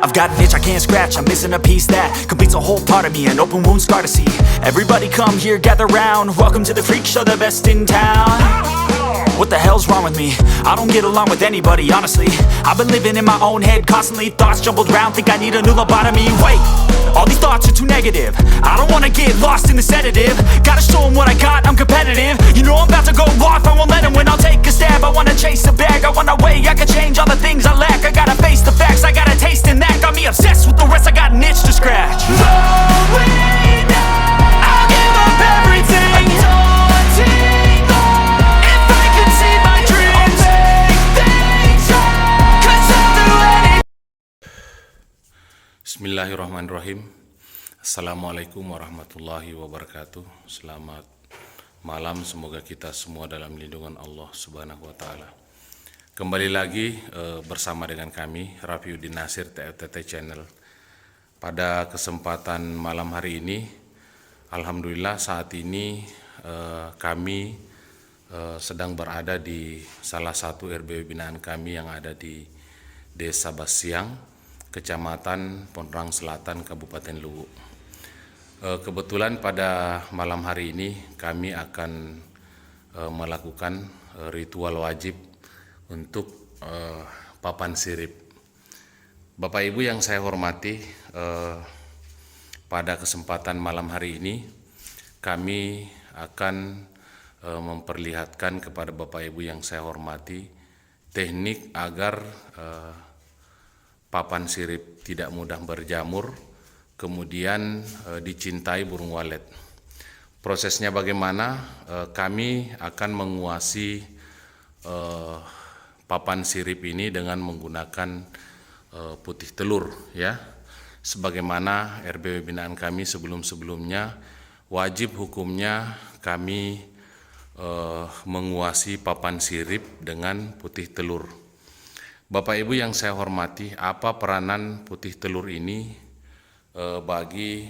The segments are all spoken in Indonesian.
I've got an itch I can't scratch, I'm missing a piece that completes a whole part of me, an open wound scar to see. Everybody come here, gather round, welcome to the freak show, the best in town. What the hell's wrong with me? I don't get along with anybody, honestly. I've been living in my own head constantly, thoughts jumbled round, think I need a new lobotomy. Wait, all these thoughts are too negative, I don't wanna get lost in the sedative. Gotta show them what I got, I'm competitive. You know I'm about to go off, I won't let them win, I'll take a stab. I wanna chase a bag, I wanna weigh, I can change all the things I lack. I gotta face the facts, I got a taste in that. Got me obsessed with the rest, I got an itch to scratch. Going down, I'll give up everything. Daunting though, if I could see my dreams, I'll make things right, 'cause I'll do anything. Bismillahirrahmanirrahim. Assalamualaikum warahmatullahi wabarakatuh. Selamat malam, semoga kita semua dalam lindungan Allah Subhanahu wa Ta'ala. Kembali lagi bersama dengan kami Rafiuddin Nasir TFTT Channel. Pada kesempatan malam hari ini, alhamdulillah saat ini kami sedang berada di salah satu RW binaan kami yang ada di Desa Basiang, Kecamatan Pondrang Selatan, Kabupaten Luwu. Kebetulan pada malam hari ini kami akan melakukan ritual wajib untuk papan sirip. Bapak Ibu yang saya hormati, pada kesempatan malam hari ini kami akan memperlihatkan kepada Bapak Ibu yang saya hormati teknik agar papan sirip tidak mudah berjamur, kemudian dicintai burung walet. Prosesnya bagaimana? Kami akan menguasi papan sirip ini dengan menggunakan putih telur, ya. Sebagaimana RBW binaan kami sebelum-sebelumnya, wajib hukumnya kami menguasi papan sirip dengan putih telur. Bapak Ibu yang saya hormati, apa peranan putih telur ini bagi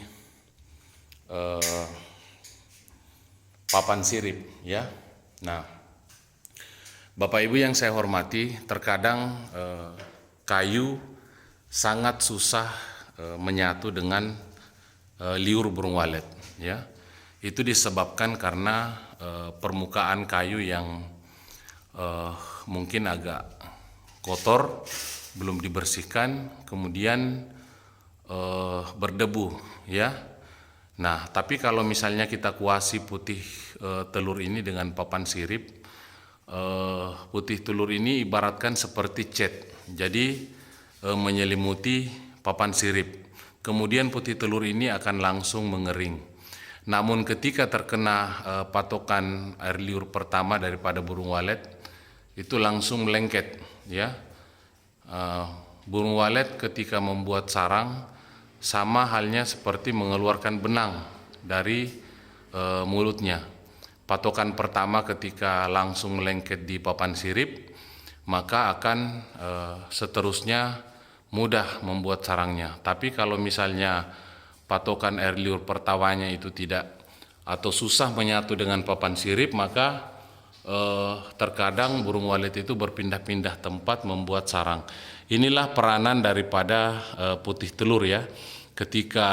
papan sirip, ya? Nah, Bapak Ibu yang saya hormati, terkadang kayu sangat susah menyatu dengan liur burung walet, ya. Itu disebabkan karena permukaan kayu yang mungkin agak kotor, belum dibersihkan, kemudian berdebu, ya. Nah, tapi kalau misalnya kita kuasi putih telur ini dengan papan sirip, putih telur ini ibaratkan seperti cat, jadi menyelimuti papan sirip. Kemudian putih telur ini akan langsung mengering. Namun ketika terkena patokan air liur pertama daripada burung walet, itu langsung melengket, ya. Burung walet ketika membuat sarang sama halnya seperti mengeluarkan benang dari mulutnya. Patokan pertama ketika langsung melengket di papan sirip, maka akan seterusnya mudah membuat sarangnya. Tapi kalau misalnya patokan air liur pertamanya itu tidak atau susah menyatu dengan papan sirip, maka terkadang burung walet itu berpindah-pindah tempat membuat sarang. Inilah peranan daripada putih telur, ya. Ketika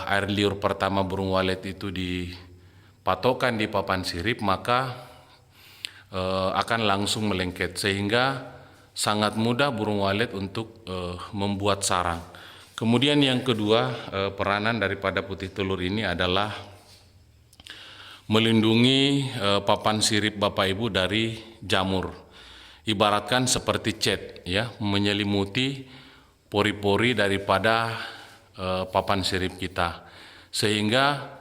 air liur pertama burung walet itu dipatokan di papan sirip, maka akan langsung melengket, sehingga sangat mudah burung walet untuk membuat sarang. Kemudian yang kedua, peranan daripada putih telur ini adalah melindungi papan sirip Bapak Ibu dari jamur. Ibaratkan seperti cat, ya, menyelimuti pori-pori daripada papan sirip kita, sehingga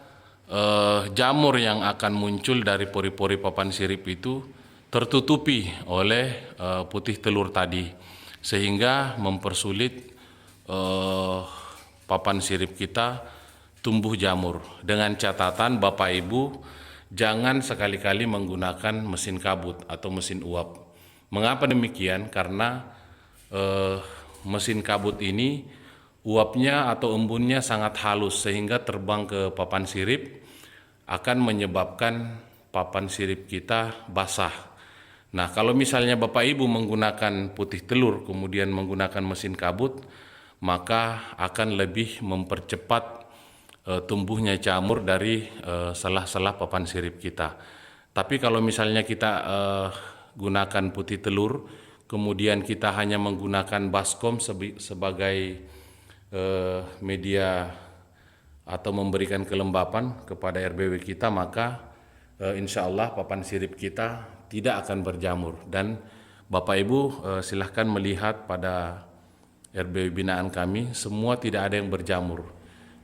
jamur yang akan muncul dari pori-pori papan sirip itu tertutupi oleh putih telur tadi, sehingga mempersulit papan sirip kita tumbuh jamur. Dengan catatan Bapak Ibu, jangan sekali-kali menggunakan mesin kabut atau mesin uap. Mengapa demikian? Karena mesin kabut ini uapnya atau embunnya sangat halus, sehingga terbang ke papan sirip akan menyebabkan papan sirip kita basah. Nah, kalau misalnya Bapak Ibu menggunakan putih telur kemudian menggunakan mesin kabut, maka akan lebih mempercepat tumbuhnya jamur dari selah-selah papan sirip kita. Tapi kalau misalnya kita gunakan putih telur, kemudian kita hanya menggunakan baskom sebagai media atau memberikan kelembapan kepada RBW kita, maka insya Allah papan sirip kita tidak akan berjamur. Dan Bapak Ibu silahkan melihat pada RBW binaan kami, semua tidak ada yang berjamur.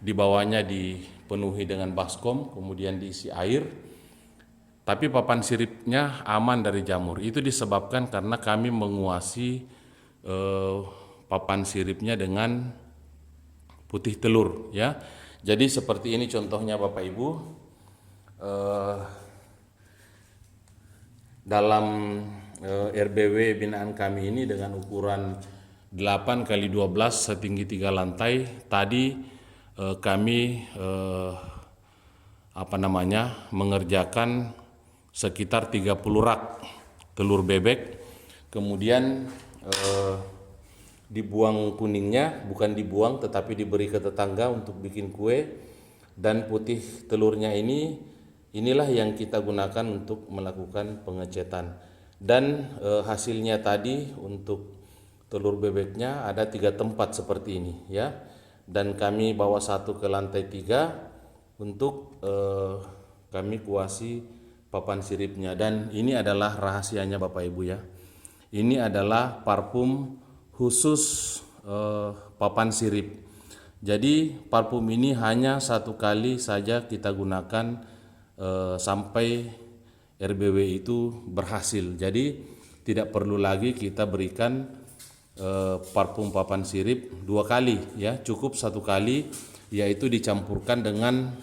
Di bawahnya dipenuhi dengan baskom, kemudian diisi air, tapi papan siripnya aman dari jamur. Itu disebabkan karena kami menguasi papan siripnya dengan putih telur, ya. Jadi seperti ini contohnya Bapak Ibu. Dalam RBW binaan kami ini dengan ukuran 8 kali 12 setinggi 3 lantai, tadi kami mengerjakan sekitar 30 rak telur bebek, kemudian dibuang kuningnya, bukan dibuang tetapi diberi ke tetangga untuk bikin kue, dan putih telurnya inilah yang kita gunakan untuk melakukan pengecetan. Dan hasilnya tadi untuk telur bebeknya ada 3 tempat seperti ini, ya. Dan kami bawa satu ke lantai 3 untuk kami kuasi papan siripnya. Dan ini adalah rahasianya Bapak Ibu, ya. Ini adalah parfum khusus papan sirip. Jadi parfum ini hanya 1 kali saja kita gunakan sampai RBW itu berhasil. Jadi tidak perlu lagi kita berikan parfum papan sirip 2 kali, ya. Cukup 1 kali, yaitu dicampurkan dengan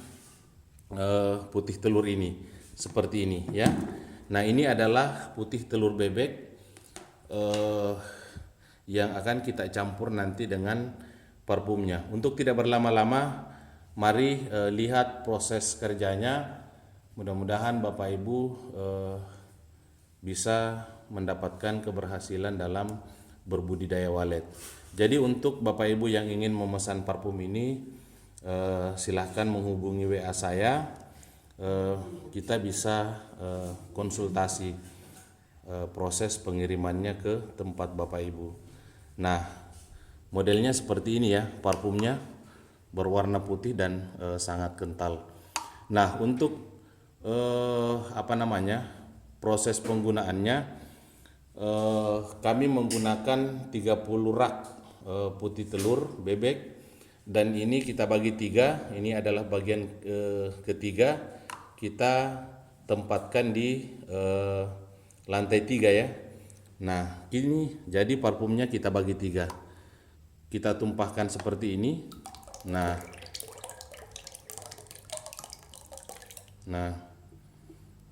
putih telur ini seperti ini, ya. Nah, ini adalah putih telur bebek yang akan kita campur nanti dengan parfumnya. Untuk tidak berlama-lama, mari lihat proses kerjanya. Mudah-mudahan Bapak Ibu bisa mendapatkan keberhasilan dalam berbudidaya walet. Jadi untuk Bapak Ibu yang ingin memesan parfum ini, silahkan menghubungi WA saya. Kita bisa konsultasi proses pengirimannya ke tempat Bapak Ibu. Nah, modelnya seperti ini, ya, parfumnya berwarna putih dan sangat kental. Nah, untuk proses penggunaannya, kami menggunakan 30 rak putih telur bebek, dan ini kita bagi 3. Ini adalah bagian ketiga, kita tempatkan di lantai 3, ya. Nah, ini jadi parfumnya kita bagi 3. Kita tumpahkan seperti ini. Nah,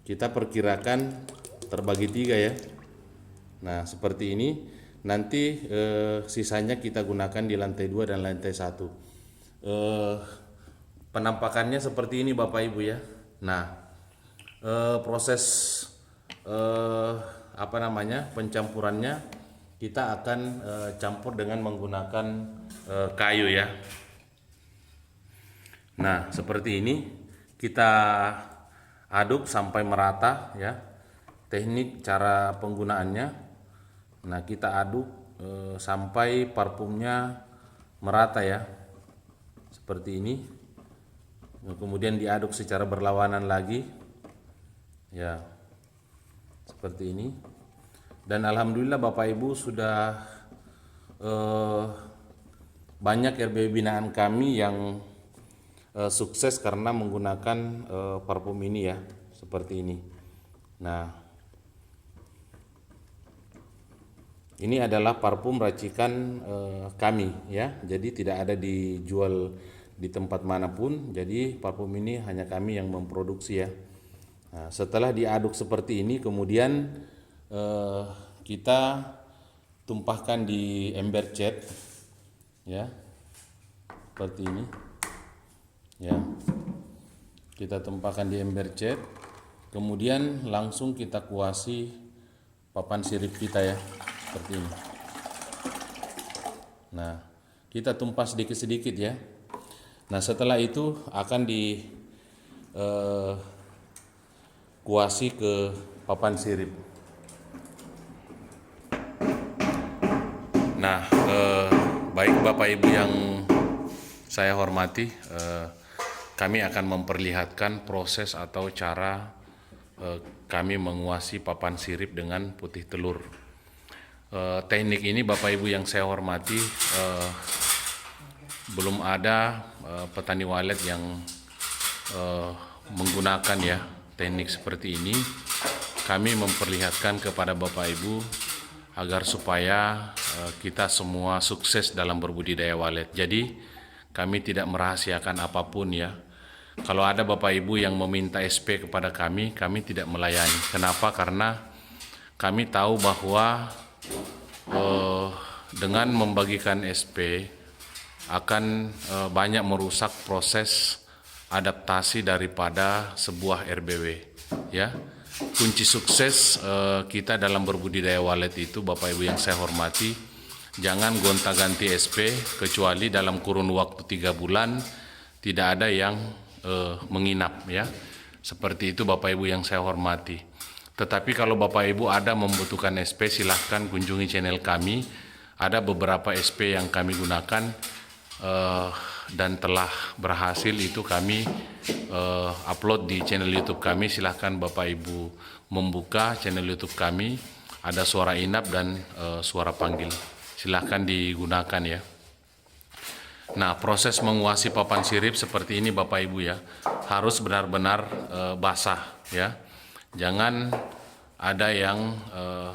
kita perkirakan terbagi 3, ya. Nah, seperti ini. Nanti sisanya kita gunakan di lantai 2 dan lantai 1. Penampakannya seperti ini Bapak Ibu, ya. Nah, proses pencampurannya kita akan campur dengan menggunakan kayu, ya. Nah, seperti ini kita aduk sampai merata, ya. Teknik cara penggunaannya, nah, kita aduk sampai parfumnya merata, ya, seperti ini. Nah, kemudian diaduk secara berlawanan lagi, ya, seperti ini. Dan alhamdulillah Bapak Ibu sudah banyak RBW binaan kami yang sukses karena menggunakan parfum ini, ya, seperti ini. Nah, ini adalah parfum racikan kami, ya. Jadi tidak ada dijual di tempat manapun. Jadi parfum ini hanya kami yang memproduksi, ya. Nah, setelah diaduk seperti ini, kemudian kita tumpahkan di ember cat, ya, seperti ini, ya. Kita tumpahkan di ember cat, kemudian langsung kita kuasi papan sirip kita ya, seperti ini. Nah, kita tumpah sedikit-sedikit ya. Nah, setelah itu akan kuasi ke papan sirip. Nah, baik Bapak Ibu yang saya hormati, kami akan memperlihatkan proses atau cara kami menguasi papan sirip dengan putih telur. Teknik ini Bapak Ibu yang saya hormati, belum ada petani walet yang menggunakan ya teknik seperti ini. Kami memperlihatkan kepada Bapak Ibu agar supaya kita semua sukses dalam berbudidaya walet. Jadi kami tidak merahasiakan apapun ya. Kalau ada Bapak Ibu yang meminta SP kepada kami tidak melayani. Kenapa? Karena kami tahu bahwa dengan membagikan SP akan banyak merusak proses adaptasi daripada sebuah RBW ya. Kunci sukses kita dalam berbudidaya walet itu Bapak Ibu yang saya hormati, jangan gonta-ganti SP kecuali dalam kurun waktu 3 bulan tidak ada yang menginap ya. Seperti itu Bapak Ibu yang saya hormati. Tetapi kalau Bapak Ibu ada membutuhkan SP, silahkan kunjungi channel kami. Ada beberapa SP yang kami gunakan dan telah berhasil, itu kami upload di channel YouTube kami. Silahkan Bapak Ibu membuka channel YouTube kami, ada suara inap dan suara panggil. Silahkan digunakan ya. Nah, proses menguasi papan sirip seperti ini Bapak Ibu ya, harus benar-benar basah ya. Jangan ada yang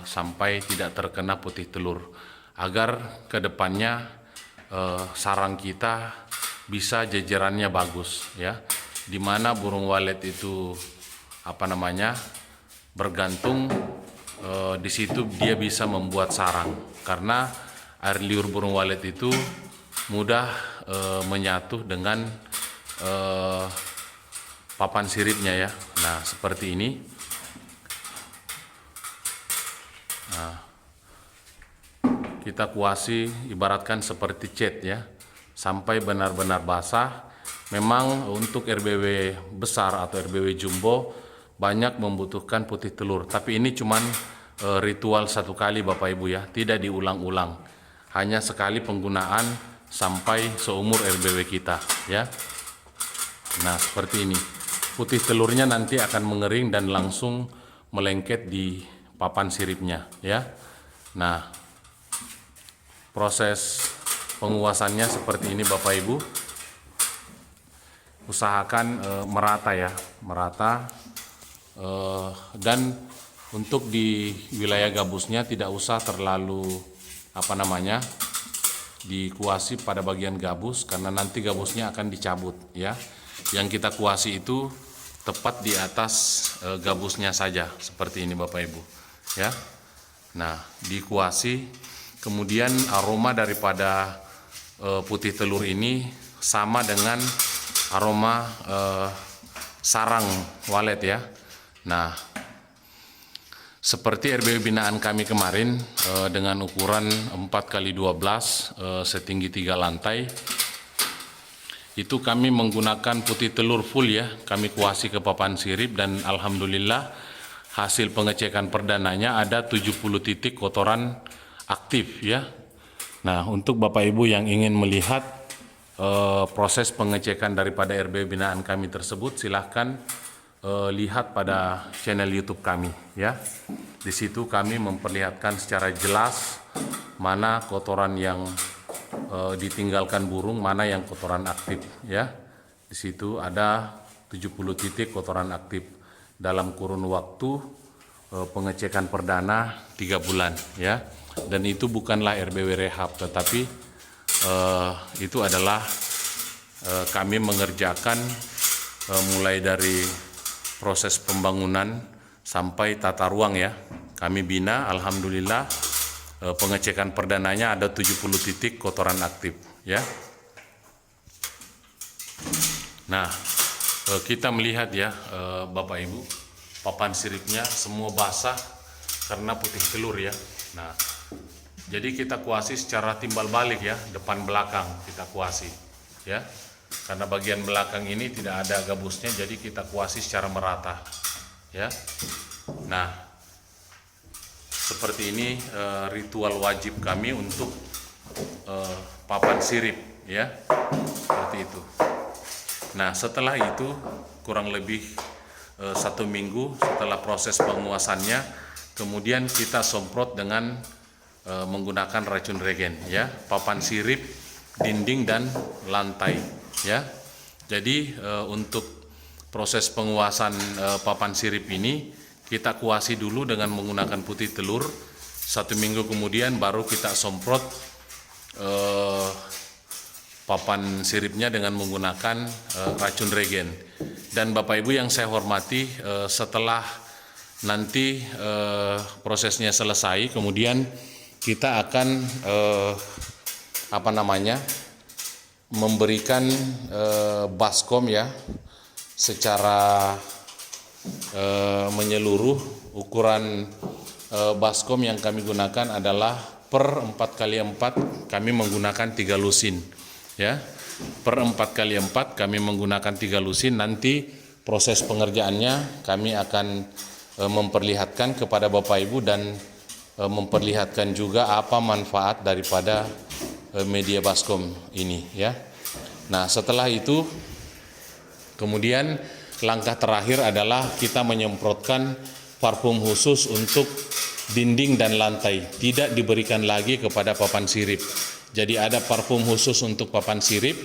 sampai tidak terkena putih telur, agar kedepannya sarang kita bisa jejerannya bagus ya. Dimana burung walet itu bergantung, di situ dia bisa membuat sarang, karena air liur burung walet itu mudah menyatu dengan papan siripnya ya. Nah, seperti ini. Nah, kita kuasi ibaratkan seperti cat ya, sampai benar-benar basah. Memang untuk RBW besar atau RBW jumbo banyak membutuhkan putih telur, tapi ini cuman ritual satu kali Bapak Ibu ya, tidak diulang-ulang. Hanya sekali penggunaan sampai seumur RBW kita ya. Nah, seperti ini. Putih telurnya nanti akan mengering dan langsung melengket di papan siripnya ya. Nah, proses penguasannya seperti ini Bapak Ibu. Usahakan merata ya, merata, dan untuk di wilayah gabusnya tidak usah terlalu dikuasi pada bagian gabus, karena nanti gabusnya akan dicabut ya. Yang kita kuasi itu tepat di atas gabusnya saja, seperti ini Bapak Ibu ya. Nah, dikuasi, kemudian aroma daripada putih telur ini sama dengan aroma sarang walet ya. Nah, seperti RBW binaan kami kemarin dengan ukuran 4x12 setinggi 3 lantai, itu kami menggunakan putih telur full ya. Kami kuasi ke papan sirip dan alhamdulillah hasil pengecekan perdananya ada 70 titik kotoran aktif ya. Nah, untuk Bapak Ibu yang ingin melihat proses pengecekan daripada RBW binaan kami tersebut, silahkan lihat pada channel YouTube kami ya. Di situ kami memperlihatkan secara jelas mana kotoran yang ditinggalkan burung, mana yang kotoran aktif ya. Di situ ada 70 titik kotoran aktif dalam kurun waktu pengecekan perdana 3 bulan ya. Dan itu bukanlah RBW rehab, tetapi itu adalah kami mengerjakan mulai dari proses pembangunan sampai tata ruang ya. Kami bina, alhamdulillah pengecekan perdananya ada 70 titik kotoran aktif ya. Nah, kita melihat ya Bapak Ibu, papan siripnya semua basah karena putih telur ya. Nah, jadi kita kuasi secara timbal balik ya, depan belakang kita kuasi ya. Karena bagian belakang ini tidak ada gabusnya, jadi kita kuasi secara merata ya. Nah, seperti ini ritual wajib kami untuk papan sirip ya, seperti itu. Nah, setelah itu kurang lebih 1 minggu setelah proses penguasannya, kemudian kita semprot dengan menggunakan racun regen ya, papan sirip, dinding dan lantai ya. Jadi untuk proses penguasan papan sirip ini kita kuasi dulu dengan menggunakan putih telur. 1 minggu kemudian baru kita semprot papan siripnya dengan menggunakan racun regen. Dan Bapak Ibu yang saya hormati, setelah nanti prosesnya selesai, kemudian kita akan memberikan baskom ya secara menyeluruh. Ukuran baskom yang kami gunakan adalah per 4x4, kami menggunakan 3 lusin ya. Per 4x4 kami menggunakan 3 lusin. Nanti proses pengerjaannya kami akan memperlihatkan kepada Bapak Ibu dan memperlihatkan juga apa manfaat daripada media baskom ini ya. Nah, setelah itu kemudian langkah terakhir adalah kita menyemprotkan parfum khusus untuk dinding dan lantai, tidak diberikan lagi kepada papan sirip. Jadi ada parfum khusus untuk papan sirip,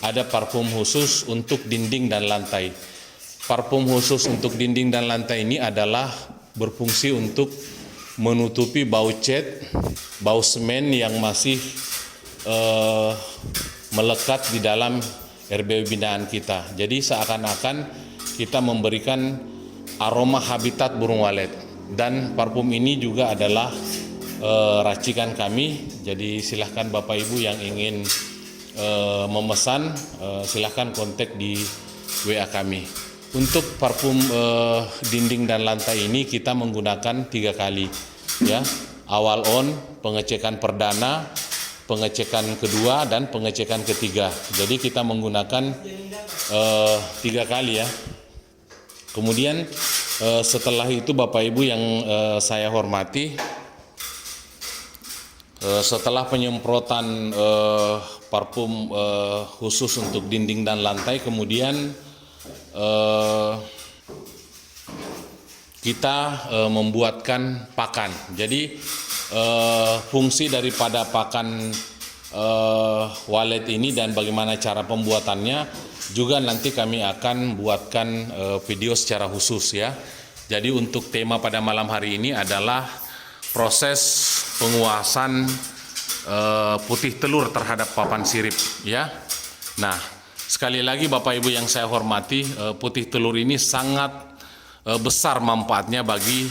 ada parfum khusus untuk dinding dan lantai. Parfum khusus untuk dinding dan lantai ini adalah berfungsi untuk menutupi bau cat, bau semen yang masih melekat di dalam RBW binaan kita. Jadi seakan-akan kita memberikan aroma habitat burung walet. Dan parfum ini juga adalah racikan kami. Jadi silahkan Bapak Ibu yang ingin memesan, silahkan kontak di WA kami. Untuk parfum dinding dan lantai ini kita menggunakan 3 kali ya. Awal on, pengecekan perdana, pengecekan kedua, dan pengecekan ketiga. Jadi kita menggunakan 3 kali ya. Kemudian setelah itu Bapak Ibu yang saya hormati, setelah penyemprotan parfum khusus untuk dinding dan lantai, kemudian kita membuatkan pakan. Jadi fungsi daripada pakan walet ini dan bagaimana cara pembuatannya juga nanti kami akan buatkan video secara khusus ya. Jadi untuk tema pada malam hari ini adalah proses penguasan putih telur terhadap papan sirip ya. Nah, sekali lagi Bapak Ibu yang saya hormati, putih telur ini sangat besar manfaatnya bagi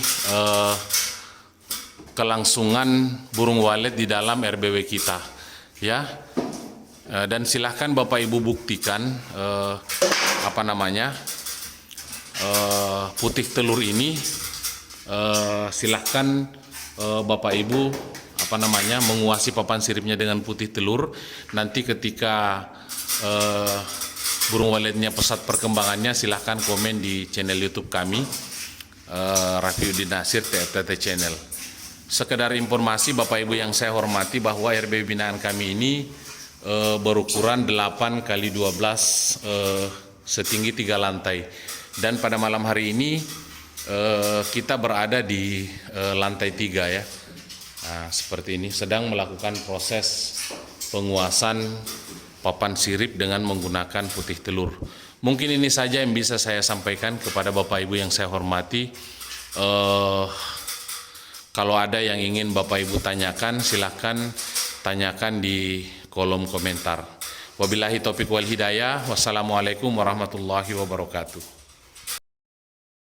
kelangsungan burung walet di dalam RBW kita ya. Dan silahkan Bapak Ibu buktikan putih telur ini, silahkan Bapak Ibu menguasi papan siripnya dengan putih telur. Nanti ketika burung waletnya pesat perkembangannya, silahkan komen di channel YouTube kami, Rafiuddin Nasir TFTT Channel. Sekedar informasi Bapak Ibu yang saya hormati, bahwa RBW binaan kami ini berukuran 8x12 setinggi 3 lantai. Dan pada malam hari ini kita berada di lantai 3 ya. Nah, seperti ini, sedang melakukan proses penguasan papan sirip dengan menggunakan putih telur. Mungkin ini saja yang bisa saya sampaikan kepada Bapak Ibu yang saya hormati. Kalau ada yang ingin Bapak Ibu tanyakan, silahkan tanyakan di kolom komentar. Wabillahi taufiq wal hidayah. Wassalamualaikum warahmatullahi wabarakatuh.